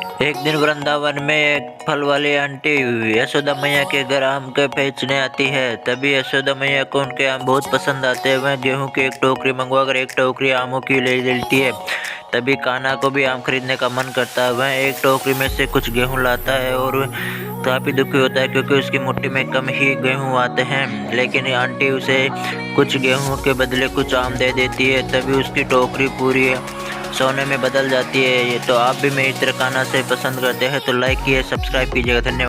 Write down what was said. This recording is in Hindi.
एक दिन वृंदावन में एक फल वाली आंटी यशोदा मैया के घर आम के बेचने आती है। तभी यशोदा मैया को उनके आम बहुत पसंद आते हैं। वह गेहूं की एक टोकरी मंगवाकर एक टोकरी आमों की ले लेती है। तभी कान्हा को भी आम खरीदने का मन करता है। वह एक टोकरी में से कुछ गेहूं लाता है और काफी दुखी होता है क्योंकि उसकी मुट्ठी में कम ही गेहूं आते हैं। लेकिन आंटी उसे कुछ गेहूं के बदले कुछ आम दे देती है। तभी उसकी टोकरी पूरी सोने में बदल जाती है। ये तो आप भी मेरी तरह कान्हा से पसंद करते हैं तो लाइक कीजिए, सब्सक्राइब कीजिएगा। धन्यवाद।